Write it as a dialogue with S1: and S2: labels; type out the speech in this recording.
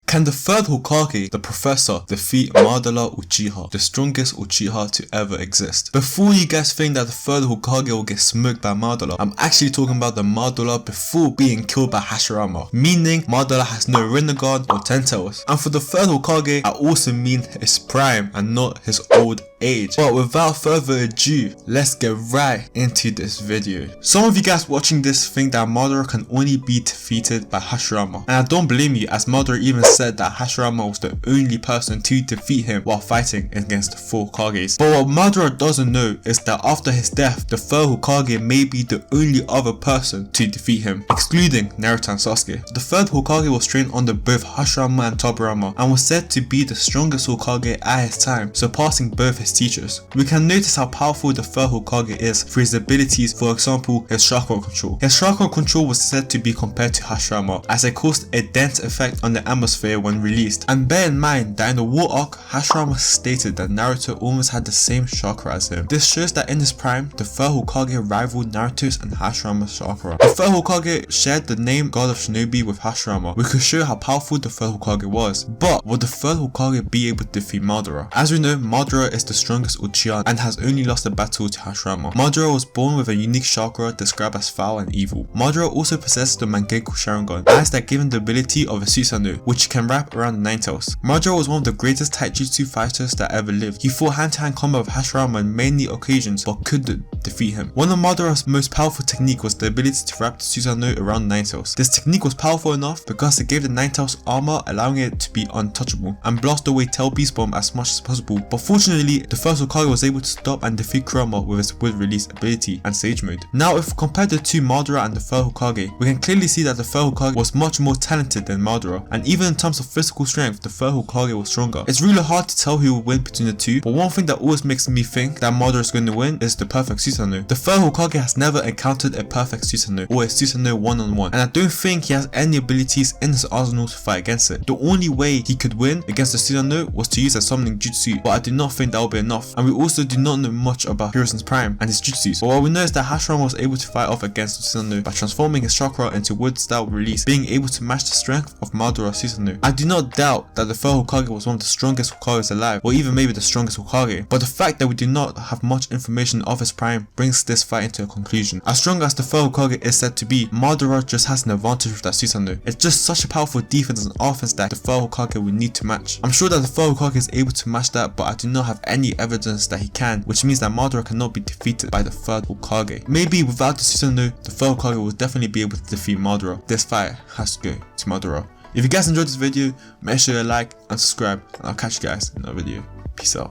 S1: Can the third Hokage, the Professor, defeat Madara Uchiha, the strongest Uchiha to ever exist? Before you guys think that the third Hokage will get smoked by Madara, I'm actually talking about the Madara before being killed by Hashirama, meaning Madara has no Rinnegan or Ten Tails. And for the third Hokage, I also mean his prime and not his old age. But without further ado, let's get right into this video. Some of you guys watching this think that Madara can only be defeated by Hashirama, and I don't blame you, as Madara even said that Hashirama was the only person to defeat him while fighting against the 4 Hokages. But what Madara doesn't know is that after his death, the third Hokage may be the only other person to defeat him, excluding Naruto and Sasuke. The third Hokage was trained under both Hashirama and Tobirama and was said to be the strongest Hokage at his time, surpassing both his teachers. We can notice how powerful the third Hokage is through his abilities, for example his chakra control. His chakra control was said to be compared to Hashirama, as it caused a dense effect on the atmosphere when released. And bear in mind that in the war arc, Hashirama stated that Naruto almost had the same chakra as him. This shows that in his prime, the third Hokage rivaled Naruto's and Hashirama's chakra. The third Hokage shared the name God of Shinobi with Hashirama, which could show how powerful the third Hokage was. But would the third Hokage be able to defeat Madara? As we know, Madara is the strongest Uchiha and has only lost a battle to Hashirama. Madara was born with a unique chakra described as foul and evil. Madara also possessed the Mangekyou Sharingan, as that given the ability of a Susanoo, which can wrap around the Nine Tails. Madara was one of the greatest taijutsu fighters that ever lived. He fought hand-to-hand combat with Hashirama on many occasions but couldn't defeat him. One of Madara's most powerful technique was the ability to wrap the Susanoo around the Nine Tails. This technique was powerful enough because it gave the Nine Tails armor, allowing it to be untouchable and blast away Tail Beast Bomb as much as possible. But fortunately, the first Hokage was able to stop and defeat Kurama with his Wood Release ability and Sage Mode. Now, if compared the two Madara and the third Hokage, we can clearly see that the third Hokage was much more talented than Madara, and even in terms of physical strength, the third Hokage was stronger. It's really hard to tell who will win between the two, but one thing that always makes me think that Madara is going to win is the perfect Susanoo. The third Hokage has never encountered a perfect Susanoo or a Susanoo one-on-one, and I don't think he has any abilities in his arsenal to fight against it. The only way he could win against the Susanoo was to use a summoning jutsu, but I do not think that will be enough, and we also do not know much about Hiruzen's prime and his jutsus. But what we know is that Hashirama was able to fight off against the Susanoo by transforming his chakra into wood-style release, being able to match the strength of Madara's Susanoo. I do not doubt that the third Hokage was one of the strongest Hokages alive, or even maybe the strongest Hokage, but the fact that we do not have much information of his prime brings this fight into a conclusion. As strong as the third Hokage is said to be, Madara just has an advantage with that Susanoo. It's just such a powerful defense and offense that the third Hokage will need to match. I'm sure that the third Hokage is able to match that, but I do not have any evidence that he can, which means that Madara cannot be defeated by the third Hokage. Maybe without the Susanoo, the third Hokage will definitely be able to defeat Madara. This fight has to go to Madara. If you guys enjoyed this video, make sure you like and subscribe, and I'll catch you guys in another video. Peace out.